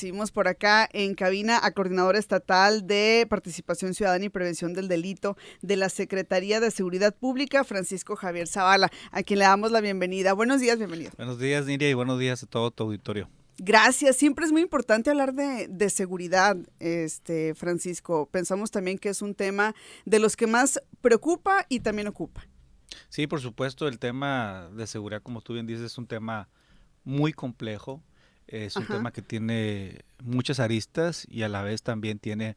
recibimos por acá en cabina a Coordinador Estatal de Participación Ciudadana y Prevención del Delito de la Secretaría de Seguridad Pública, Francisco Javier Zavala, a quien le damos la bienvenida. Buenos días, bienvenido. Buenos días, Nidia, y buenos días a todo tu auditorio. Gracias, siempre es muy importante hablar de seguridad, Francisco. Pensamos también que es un tema de los que más preocupa y también ocupa. Sí, por supuesto, el tema de seguridad, como tú bien dices, es un tema muy complejo, es un tema que tiene muchas aristas y a la vez también tiene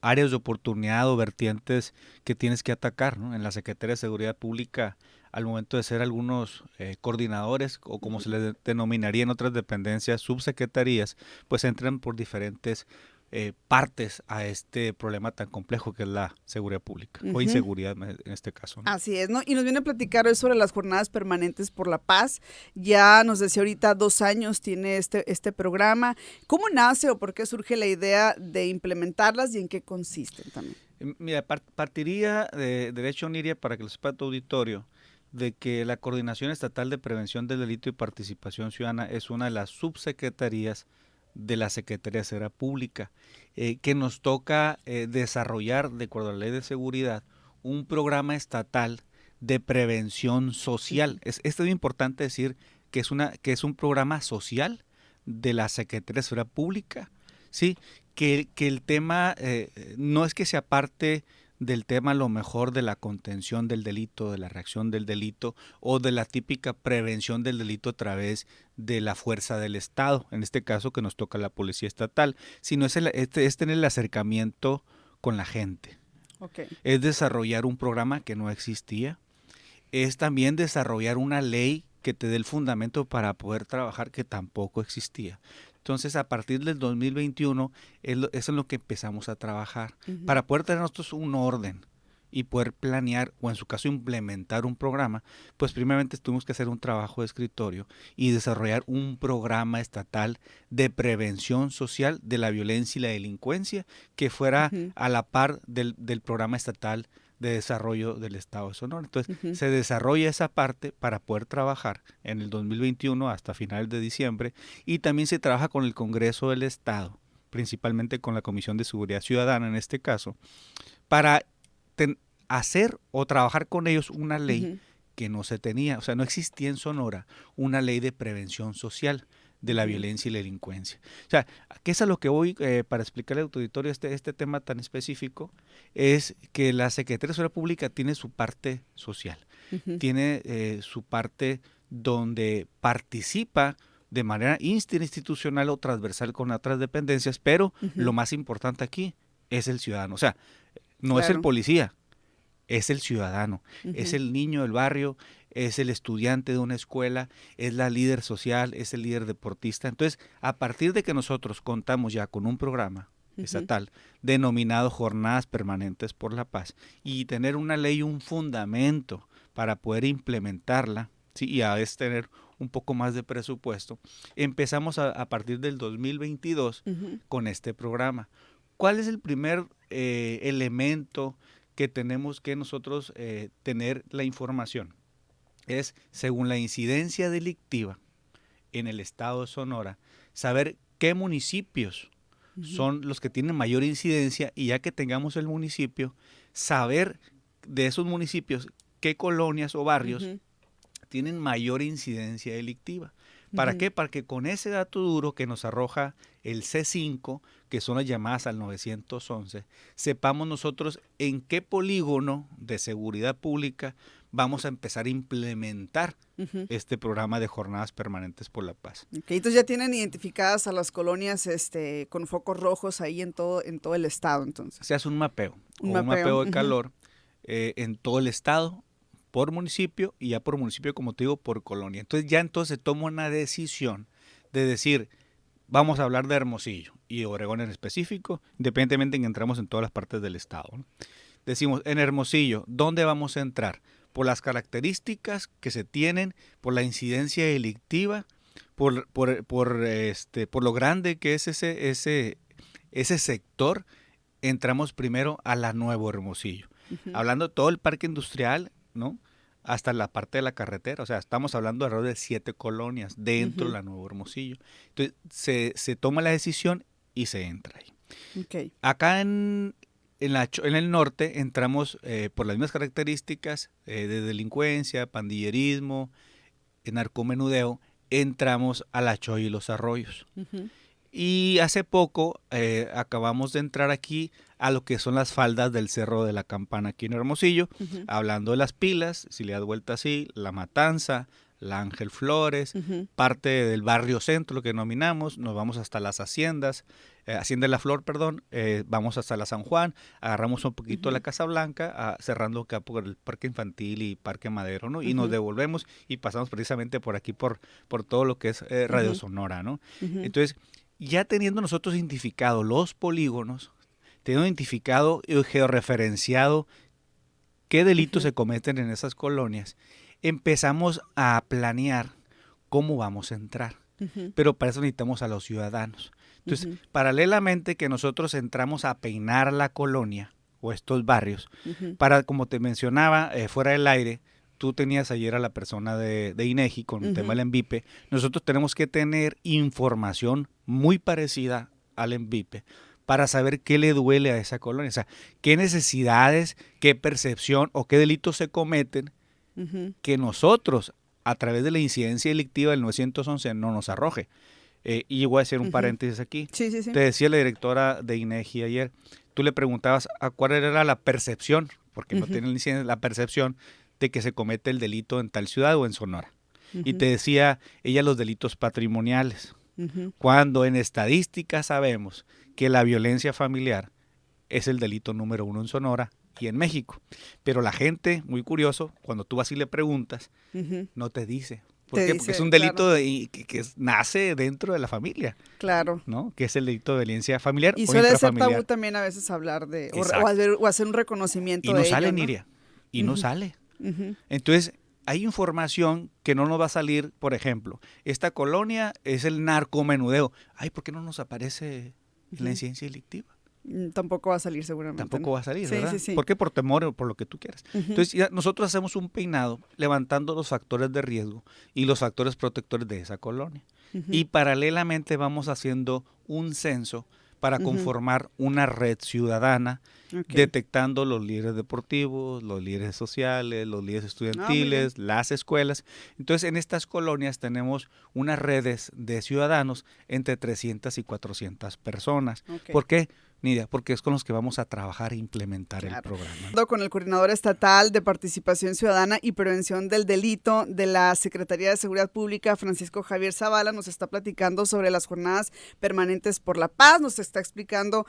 áreas de oportunidad o vertientes que tienes que atacar, ¿no? En la Secretaría de Seguridad Pública, al momento de ser algunos coordinadores o como se les denominaría en otras dependencias, subsecretarías, pues entran por diferentes partes a este problema tan complejo que es la seguridad pública o inseguridad en este caso, ¿no? Así es, ¿no? Y nos viene a platicar hoy sobre las jornadas permanentes por la paz. Ya nos decía ahorita 2 años tiene este programa. ¿Cómo nace o por qué surge la idea de implementarlas y en qué consisten también? Mira, partiría de derecho, Niria, para que lo sepa tu auditorio, de que la Coordinación Estatal de Prevención del Delito y Participación Ciudadana es una de las subsecretarías de la Secretaría de Seguridad Pública, que nos toca desarrollar, de acuerdo a la Ley de Seguridad, un programa estatal de prevención social. Es muy importante decir que es un programa social de la Secretaría de Seguridad Pública, ¿sí? Que el tema no es que sea parte del tema a lo mejor de la contención del delito, de la reacción del delito o de la típica prevención del delito a través de la fuerza del Estado, en este caso que nos toca la Policía Estatal, sino es tener el acercamiento con la gente. Okay. Es desarrollar un programa que no existía, es también desarrollar una ley que te dé el fundamento para poder trabajar que tampoco existía. Entonces, a partir del 2021, eso es en lo que empezamos a trabajar, para poder tener nosotros un orden y poder planear, o en su caso implementar un programa, pues primeramente tuvimos que hacer un trabajo de escritorio y desarrollar un programa estatal de prevención social de la violencia y la delincuencia que fuera a la par del programa estatal de desarrollo del Estado de Sonora. Entonces, se desarrolla esa parte para poder trabajar en el 2021 hasta finales de diciembre y también se trabaja con el Congreso del Estado, principalmente con la Comisión de Seguridad Ciudadana en este caso, para hacer o trabajar con ellos una ley que no se tenía, o sea, no existía en Sonora una ley de prevención social de la violencia y la delincuencia. O sea, ¿qué es a lo que voy para explicarle al auditorio este tema tan específico? Es que la Secretaría de Seguridad Pública tiene su parte social, tiene su parte donde participa de manera interinstitucional o transversal con otras dependencias, pero lo más importante aquí es el ciudadano. O sea, no es el policía, es el ciudadano, es el niño del barrio, es el estudiante de una escuela, es la líder social, es el líder deportista. Entonces, a partir de que nosotros contamos ya con un programa estatal denominado Jornadas Permanentes por la Paz y tener una ley, un fundamento para poder implementarla, ¿sí? Y a veces tener un poco más de presupuesto, empezamos a partir del 2022 con este programa. ¿Cuál es el primer elemento que tenemos que nosotros tener la información? Es, según la incidencia delictiva en el estado de Sonora, saber qué municipios son los que tienen mayor incidencia y ya que tengamos el municipio, saber de esos municipios qué colonias o barrios tienen mayor incidencia delictiva. ¿Para qué? Para que con ese dato duro que nos arroja el C5, que son las llamadas al 911, sepamos nosotros en qué polígono de seguridad pública vamos a empezar a implementar este programa de jornadas permanentes por la paz. Okay, entonces ya tienen identificadas a las colonias con focos rojos ahí en todo el estado, entonces. Se hace un mapeo, un mapeo de calor en todo el estado, por municipio y ya por municipio, como te digo, por colonia. Entonces ya se toma una decisión de decir, vamos a hablar de Hermosillo y Obregón en específico, independientemente en que entramos en todas las partes del estado, ¿no? Decimos, en Hermosillo, ¿dónde vamos a entrar? Por las características que se tienen, por la incidencia delictiva, por lo grande que es ese sector, entramos primero a la Nuevo Hermosillo. Hablando de todo el parque industrial, ¿no? hasta la parte de la carretera. O sea, estamos hablando alrededor de 7 colonias dentro Ujú. de la Nuevo Hermosillo. Entonces, se toma la decisión y se entra ahí. Ok. Acá en el norte entramos por las mismas características de delincuencia, pandillerismo, narcomenudeo, entramos a La Choya y Los Arroyos. Ujú. Y hace poco acabamos de entrar aquí a lo que son las faldas del Cerro de la Campana aquí en Hermosillo, Ujú. hablando de las pilas, si le das vuelta así, La Matanza, la Ángel Flores, Ujú. parte del barrio centro, lo que denominamos, nos vamos hasta las haciendas, Hacienda de la Flor, perdón, vamos hasta la San Juan, agarramos un poquito la Ujú. Casa Blanca, cerrando acá por el Parque Infantil y Parque Madero, ¿no? Y nos Ujú. devolvemos y pasamos precisamente por aquí, por todo lo que es Radio Ujú. Sonora, ¿no? Ujú. Entonces, ya teniendo nosotros identificado los polígonos, teniendo identificado y georreferenciado qué delitos Ujú. se cometen en esas colonias, empezamos a planear cómo vamos a entrar. Ujú. Pero para eso necesitamos a los ciudadanos. Entonces, Ujú. paralelamente que nosotros entramos a peinar la colonia o estos barrios, Ujú. para, como te mencionaba, fuera del aire, tú tenías ayer a la persona de INEGI con el tema Ujú. del ENVIPE, nosotros tenemos que tener información muy parecida al ENVIPE para saber qué le duele a esa colonia, o sea, qué necesidades, qué percepción o qué delitos se cometen Ujú. que nosotros, a través de la incidencia delictiva del 911, no nos arroje. Y voy a hacer un Ujú. paréntesis aquí. Sí, sí, sí. Te decía la directora de INEGI ayer, tú le preguntabas a cuál era la percepción, porque no Ujú. tiene la percepción de que se comete el delito en tal ciudad o en Sonora. Y Ujú. te decía ella los delitos patrimoniales, Ujú. cuando en estadística sabemos que la violencia familiar es el delito número 1 en Sonora y en México. Pero la gente, muy curioso, cuando tú vas y le preguntas, Ujú. no te dice. ¿Por Te qué? Porque es dice, un claro, delito nace dentro de la familia, claro. ¿no? Que es el delito de violencia familiar Y o suele ser tabú intrafamiliar. también a veces hablar de, Exacto. o hacer un Y reconocimiento no de ello, sale, ¿no? Niria. Y no Ujú. sale. Ujú. Entonces, hay información que no nos va a salir, por ejemplo, esta colonia es el narcomenudeo. Ay, ¿por qué no nos aparece en la Ujú. incidencia delictiva? Tampoco va a salir seguramente, ¿no? Tampoco va a salir, Sí, sí, ¿verdad? sí. ¿Por qué? Por temor o por lo que tú quieras. Ujú. Entonces, ya nosotros hacemos un peinado levantando los factores de riesgo y los factores protectores de esa colonia. Ujú. Y paralelamente vamos haciendo un censo para Ujú. conformar una red ciudadana, Ok. detectando los líderes deportivos, los líderes sociales, los líderes Ah, muy bien. estudiantiles, las escuelas. Entonces, en estas colonias tenemos unas redes de ciudadanos entre 300 y 400 personas. Ok. ¿Por qué? Nidia, porque es con los que vamos a trabajar e implementar el Claro. programa, ¿no? Con el Coordinador Estatal de Participación Ciudadana y Prevención del Delito de la Secretaría de Seguridad Pública, Francisco Javier Zavala, nos está platicando sobre las jornadas permanentes por la paz, nos está explicando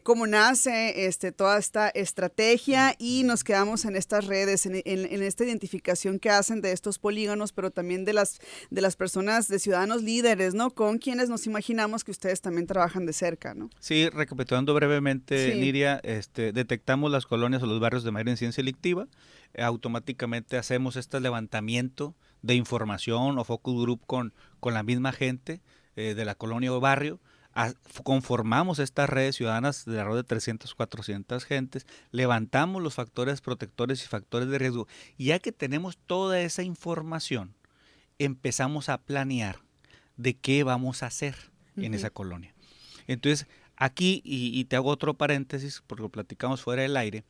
cómo nace toda esta estrategia y nos quedamos en estas redes, en esta identificación que hacen de estos polígonos, pero también de las personas, de ciudadanos líderes, ¿no? Con quienes nos imaginamos que ustedes también trabajan de cerca, ¿no? Sí, recapitulando brevemente, Sí. Niria, detectamos las colonias o los barrios de mayor incidencia delictiva, automáticamente hacemos este levantamiento de información o focus group con la misma gente de la colonia o barrio, conformamos estas redes ciudadanas de alrededor de 300, 400 gentes, levantamos los factores protectores y factores de riesgo, y ya que tenemos toda esa información, empezamos a planear de qué vamos a hacer en Ujú. esa colonia. Entonces, aquí, y te hago otro paréntesis, porque lo platicamos fuera del aire,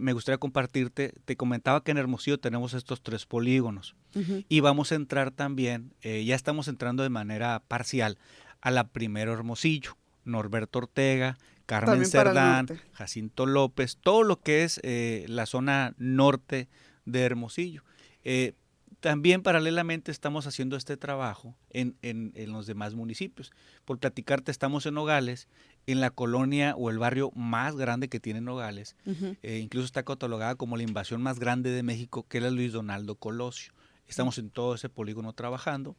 me gustaría compartirte, te comentaba que en Hermosillo tenemos estos 3 polígonos Ujú. y vamos a entrar también, ya estamos entrando de manera parcial a la Primero Hermosillo, Norberto Ortega, Carmen También para el Cerdán, norte. Jacinto López, todo lo que es la zona norte de Hermosillo. También paralelamente estamos haciendo este trabajo en los demás municipios. Por platicarte, estamos en Nogales, en la colonia o el barrio más grande que tiene Nogales. Ujú. Incluso está catalogada como la invasión más grande de México, que es la Luis Donaldo Colosio. Estamos en todo ese polígono trabajando.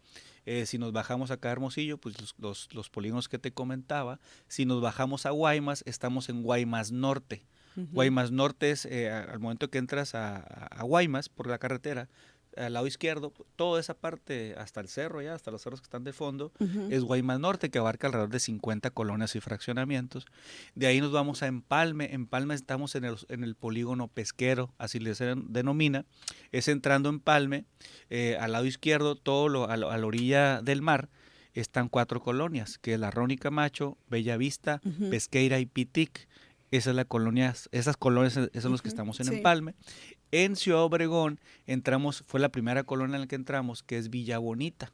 Si nos bajamos acá a Hermosillo, pues los polígonos que te comentaba. Si nos bajamos a Guaymas, estamos en Guaymas Norte. Ujú. Guaymas Norte es, al momento que entras a Guaymas por la carretera, al lado izquierdo, toda esa parte hasta el cerro, ya hasta los cerros que están de fondo, Ujú. es Guaymas Norte, que abarca alrededor de 50 colonias y fraccionamientos. De ahí nos vamos a Empalme. Empalme estamos en el polígono pesquero, así le se denomina. Es entrando Empalme, al lado izquierdo, a la orilla del mar, están 4 colonias, que es La Ron y Camacho, Bellavista, Ujú. Pesqueira y Pitic. Esa es la colonia, esas colonias son los que Ujú. estamos en Sí. Empalme. En Ciudad Obregón fue la primera colonia en la que entramos, que es Villa Bonita.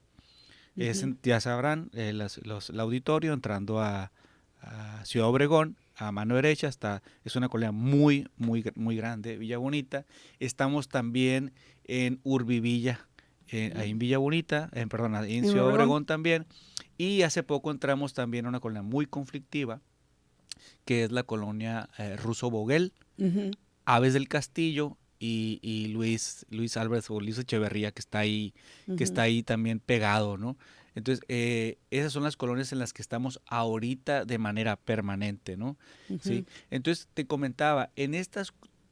Ujú. Ya sabrán, el auditorio entrando a Ciudad Obregón, a mano derecha, es una colonia muy, muy, muy grande, Villa Bonita. Estamos también en Urbivilla, ahí en Villa Bonita, perdón, ahí en En Ciudad Obregón. Obregón también. Y hace poco entramos también a una colonia muy conflictiva, que es la colonia Ruso Boguel, Ujú. Aves del Castillo y Luis Álvarez o Luis Echeverría, que Ujú. está ahí también pegado, ¿no? Entonces, esas son las colonias en las que estamos ahorita de manera permanente, ¿no? Ujú. ¿Sí? Entonces, te comentaba,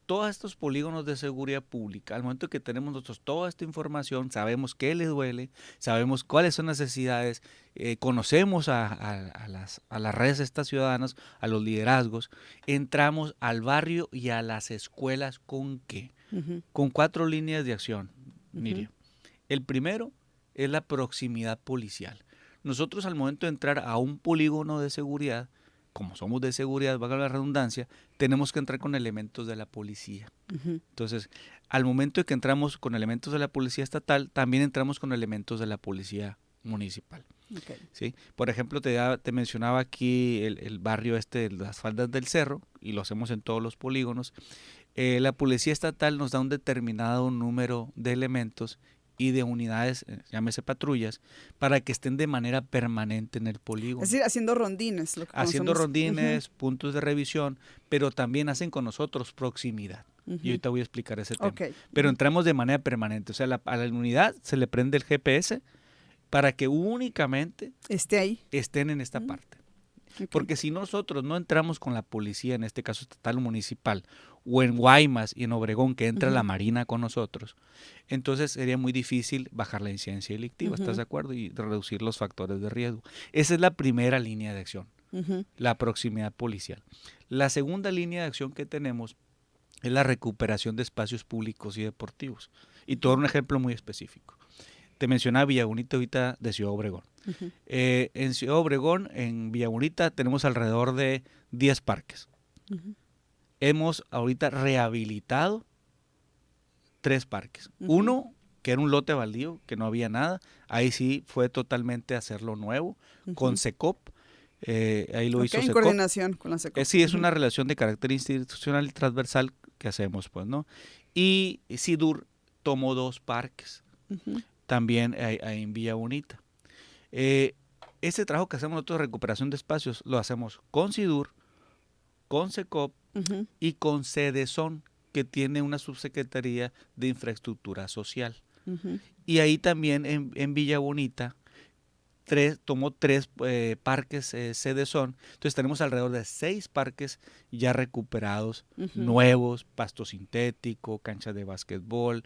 todos estos polígonos de seguridad pública, al momento que tenemos nosotros toda esta información, sabemos qué les duele, sabemos cuáles son las necesidades, conocemos a las redes de estas ciudadanas, a los liderazgos, entramos al barrio y a las escuelas ¿con qué? Ujú. Con 4 líneas de acción, Ujú. Miriam. El primero es la proximidad policial. Nosotros al momento de entrar a un polígono de seguridad, como somos de seguridad, valga la redundancia, tenemos que entrar con elementos de la policía. Ujú. Entonces, al momento de que entramos con elementos de la policía estatal, también entramos con elementos de la policía municipal. Ok. ¿Sí? Por ejemplo, te mencionaba aquí el barrio de las faldas del cerro, y lo hacemos en todos los polígonos. La policía estatal nos da un determinado número de elementos y de unidades, llámese patrullas, para que estén de manera permanente en el Es polígono, decir, haciendo rondines, lo que haciendo conocemos. Ujú. rondines, puntos de revisión, pero también hacen con nosotros proximidad. Y Ujú. ahorita voy a explicar ese tema. Ok. Pero Ujú. entramos de manera permanente, o sea, a la unidad se le prende el GPS para que únicamente Esté ahí. estén en esta Mm. parte. Ok. Porque si nosotros no entramos con la policía, en este caso estatal o municipal, o en Guaymas y en Obregón, que entra la Ujú. Marina con nosotros, entonces sería muy difícil bajar la incidencia delictiva, ¿estás Ujú. de acuerdo? Y reducir los factores de riesgo. Esa es la primera línea de acción, Ujú. la proximidad policial. La segunda línea de acción que tenemos es la recuperación de espacios públicos y deportivos. Y todo un ejemplo muy específico. Te mencionaba Villa Bonita ahorita de Ciudad Obregón. Ujú. En Ciudad Obregón, en Villa Bonita, tenemos alrededor de 10 parques. Ujú. Hemos ahorita rehabilitado 3 parques. Ujú. Uno, que era un lote baldío, que no había nada. Ahí sí fue totalmente hacerlo nuevo, con Ujú. SECOP. Ahí lo Ok, hizo en SECOP. coordinación con la SECO. Sí, es Ujú. una relación de carácter institucional y transversal que hacemos, pues, ¿no? Y SIDUR tomó 2 parques, Ujú. también ahí en Villa Bonita. Eh, ese trabajo que hacemos nosotros de recuperación de espacios lo hacemos con SIDUR, con SECOP Ujú. y con CEDESON, que tiene una subsecretaría de infraestructura social. Ujú. Y ahí también en Villa Bonita tomó 3 parques CEDESON. Entonces tenemos alrededor de 6 parques ya recuperados, Ujú. nuevos, pasto sintético, canchas de básquetbol.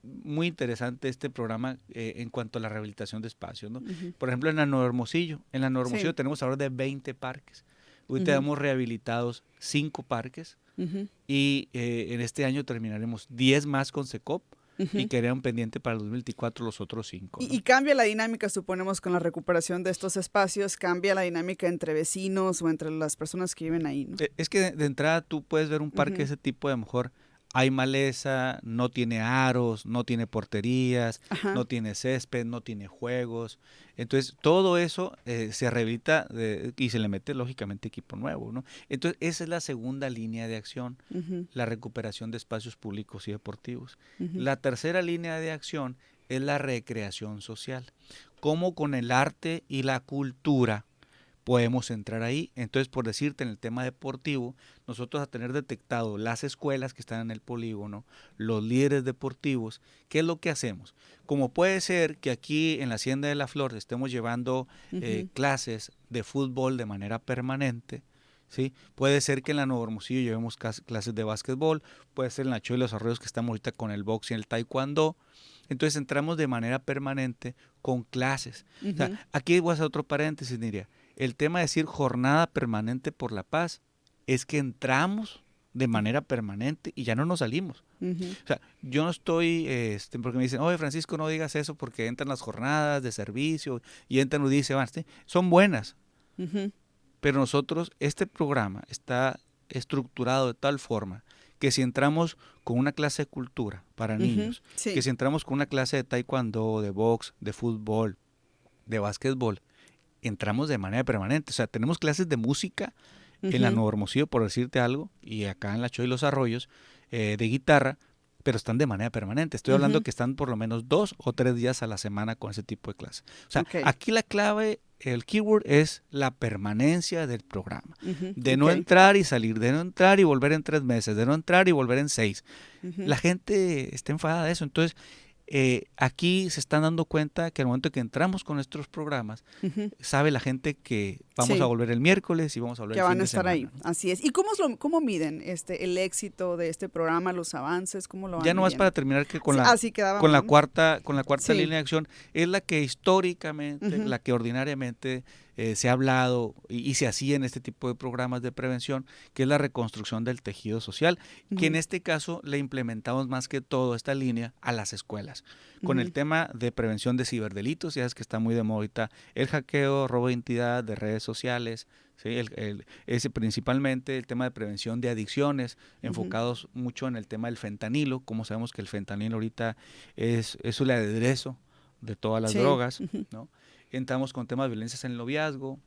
Muy interesante este programa en cuanto a la rehabilitación de espacios, ¿no? Ujú. Por ejemplo, en la Nuevo Sí. Hermosillo tenemos alrededor de 20 parques. Hoy Ujú. tenemos rehabilitados 5 parques Ujú. y en este año terminaremos 10 más con SECOP y Ujú. quedarían pendiente para el 2024 los otros 5, Y ¿no? cambia la dinámica, suponemos, con la recuperación de estos espacios, cambia la dinámica entre vecinos o entre las personas que viven ahí, ¿no? Es que de entrada tú puedes ver un parque de Ujú. ese tipo, de mejor hay maleza, no tiene aros, no tiene porterías, Ajá. no tiene césped, no tiene juegos. Entonces todo eso se rehabilita y se le mete lógicamente equipo nuevo, ¿no? Entonces esa es la segunda línea de acción, Ujú. la recuperación de espacios públicos y deportivos. Ujú. La tercera línea de acción es la recreación social. Cómo con el arte y la cultura podemos entrar ahí. Entonces, por decirte, en el tema deportivo, nosotros a tener detectado las escuelas que están en el polígono, los líderes deportivos, ¿qué es lo que hacemos? Como puede ser que aquí en la Hacienda de la Flor estemos llevando Ujú. clases de fútbol de manera permanente, ¿sí? Puede ser que en la Nuevo Hermosillo llevemos clases de básquetbol, puede ser en la Cho y los Arroyos que estamos ahorita con el box y el taekwondo. Entonces entramos de manera permanente con clases. O sea, aquí voy a hacer otro paréntesis, Niria. El tema de decir jornada permanente por la paz es que entramos de manera permanente y ya no nos salimos. O sea, yo no estoy, porque me dicen, oye Francisco, no digas eso porque entran las jornadas de servicio y entran y dice, son buenas. Pero nosotros, este programa está estructurado de tal forma que si entramos con una clase de cultura para niños, sí. que si entramos con una clase de taekwondo, de box, de fútbol, de básquetbol, entramos de manera permanente. O sea, tenemos clases de música en la Nuevo Hermosillo, por decirte algo, y acá en la Cho y los Arroyos, de guitarra, pero están de manera permanente. Estoy hablando que están por lo menos 2 o 3 días a la semana con ese tipo de clases. O sea, aquí la clave, el keyword es la permanencia del programa. De no entrar y salir, de no entrar y volver en 3 meses, de no entrar y volver en 6. La gente está enfadada de eso. Entonces, aquí se están dando cuenta que al momento que entramos con nuestros programas, sabe la gente que vamos a volver el miércoles y vamos a volver el fin de semana. Que van a estar ahí, así es. ¿Y cómo miden el éxito de este programa, los avances? ¿Cómo lo van Ya nomás midiendo? para terminar que con la cuarta línea de acción, es la que históricamente, la que ordinariamente se ha hablado y se hacía en este tipo de programas de prevención, que es la reconstrucción del tejido social, que en este caso le implementamos más que todo esta línea a las escuelas, con el tema de prevención de ciberdelitos. Ya es que está muy de moda ahorita el hackeo, robo de identidad, de redes sociales, ¿sí? Ese principalmente el tema de prevención de adicciones, enfocados mucho en el tema del fentanilo. Como sabemos que el fentanilo ahorita es el aderezo de todas las drogas, ¿no? Entramos con temas de violencias en el noviazgo,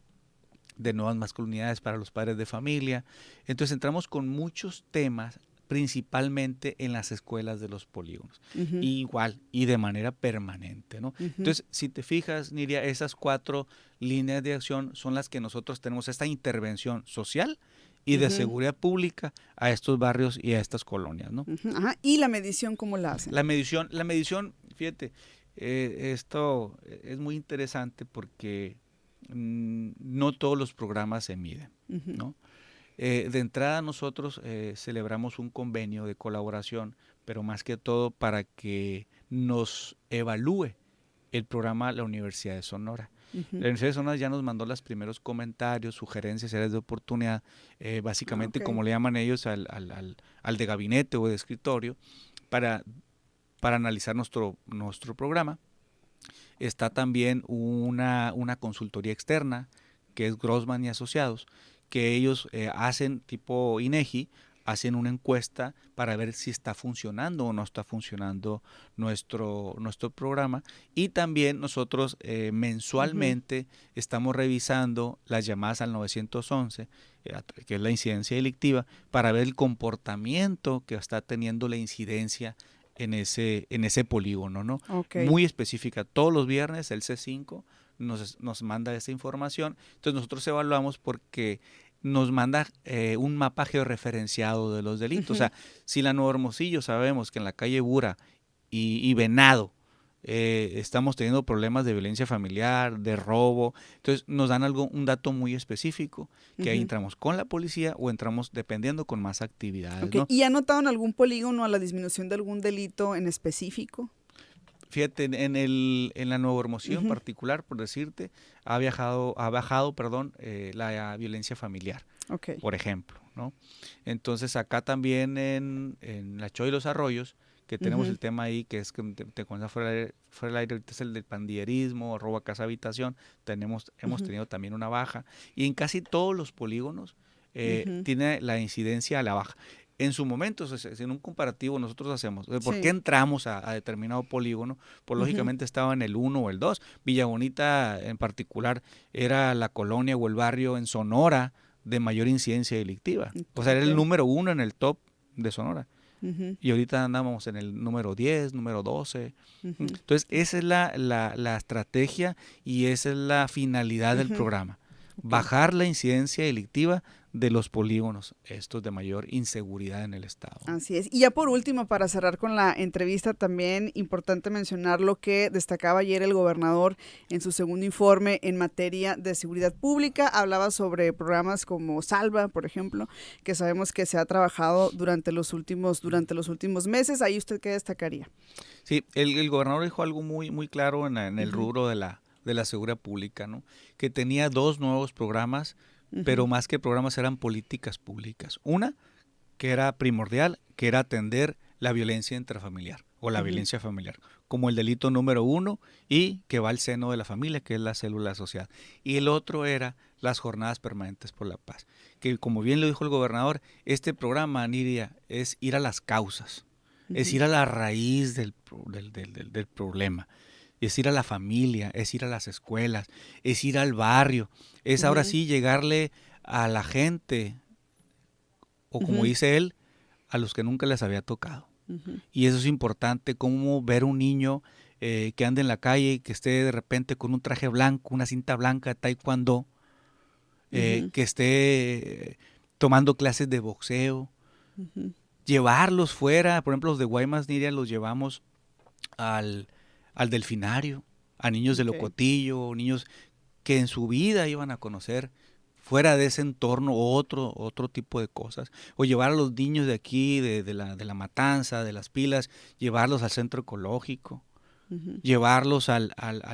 de nuevas masculinidades para los padres de familia. Entonces entramos con muchos temas, principalmente en las escuelas de los polígonos, igual y de manera permanente, ¿no? Entonces, si te fijas, Niria, esas 4 líneas de acción son las que nosotros tenemos, esta intervención social y de seguridad pública a estos barrios y a estas colonias, ¿no? ¿Y la medición cómo la hacen? La medición, fíjate, esto es muy interesante porque no todos los programas se miden, ¿no? De entrada nosotros celebramos un convenio de colaboración, pero más que todo para que nos evalúe el programa la Universidad de Sonora. La Universidad de Sonora ya nos mandó los primeros comentarios, sugerencias, áreas de oportunidad, básicamente como le llaman ellos al de gabinete o de escritorio, para analizar nuestro programa. Está también una consultoría externa, que es Grossman y Asociados, que ellos hacen tipo INEGI, hacen una encuesta para ver si está funcionando o no está funcionando nuestro programa. Y también nosotros mensualmente estamos revisando las llamadas al 911, que es la incidencia delictiva, para ver el comportamiento que está teniendo la incidencia en ese polígono, ¿no? Muy específica. Todos los viernes el C5 nos manda esa información. Entonces nosotros evaluamos porque nos manda un mapa georreferenciado de los delitos. O sea, si la Nuevo Hermosillo sabemos que en la calle Bura y Venado estamos teniendo problemas de violencia familiar, de robo, entonces nos dan un dato muy específico, que ahí entramos con la policía o entramos dependiendo con más actividades, ¿no? ¿Y ha notado en algún polígono a la disminución de algún delito en específico? Fíjate, en la Nuevo Hermosillo en particular, por decirte, ha bajado la violencia familiar, por ejemplo, ¿no? Entonces acá también en la Cho y los Arroyos, que tenemos el tema ahí, que es que te cuento fuera del aire, ahorita es el del pandillerismo, robo a casa habitación, hemos tenido también una baja, y en casi todos los polígonos tiene la incidencia a la baja. En su momento, en un comparativo nosotros hacemos, ¿por qué entramos a determinado polígono? Pues lógicamente estaba en el 1 o el 2, Villa Bonita en particular era la colonia o el barrio en Sonora de mayor incidencia delictiva, o sea, era el número 1 en el top de Sonora. Y ahorita andamos en el número 10, número 12. Entonces, esa es la estrategia y esa es la finalidad del programa. Bajar la incidencia delictiva de los polígonos, estos de mayor inseguridad en el estado. Así es. Y ya por último, para cerrar con la entrevista, también importante mencionar lo que destacaba ayer el gobernador en su segundo informe en materia de seguridad pública. Hablaba sobre programas como Salva, por ejemplo, que sabemos que se ha trabajado durante los últimos meses. ¿Ahí usted qué destacaría? Sí, el gobernador dijo algo muy claro en el rubro de la seguridad pública, ¿no? Que tenía 2 nuevos programas, pero más que programas eran políticas públicas. Una, que era primordial, que era atender la violencia intrafamiliar o la violencia familiar, como el delito número 1 y que va al seno de la familia, que es la célula social. Y el otro era las jornadas permanentes por la paz, que como bien lo dijo el gobernador, este programa, Nidia, es ir a las causas, es ir a la raíz del problema. Es ir a la familia, es ir a las escuelas, es ir al barrio, es ahora sí llegarle a la gente, o como dice él, a los que nunca les había tocado. Y eso es importante, como ver un niño que ande en la calle y que esté de repente con un traje blanco, una cinta blanca de taekwondo, que esté tomando clases de boxeo, llevarlos fuera. Por ejemplo, los de Guaymas, Nidia, los llevamos al delfinario, a niños de Locotillo, niños que en su vida iban a conocer fuera de ese entorno otro tipo de cosas, o llevar a los niños de aquí, de la Matanza, de Las Pilas, llevarlos al centro ecológico, llevarlos al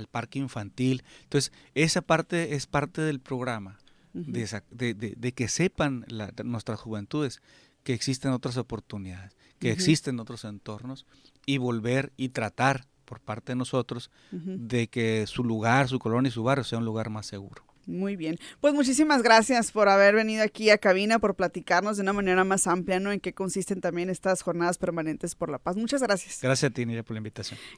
parque infantil. Entonces, esa parte es parte del programa, de que sepan nuestras juventudes que existen otras oportunidades, que existen otros entornos, y volver y tratar por parte de nosotros de que su lugar, su colonia y su barrio sea un lugar más seguro. Muy bien. Pues muchísimas gracias por haber venido aquí a cabina, por platicarnos de una manera más amplia, ¿no? En qué consisten también estas jornadas permanentes por la paz. Muchas gracias. Gracias a ti, Nidia, por la invitación.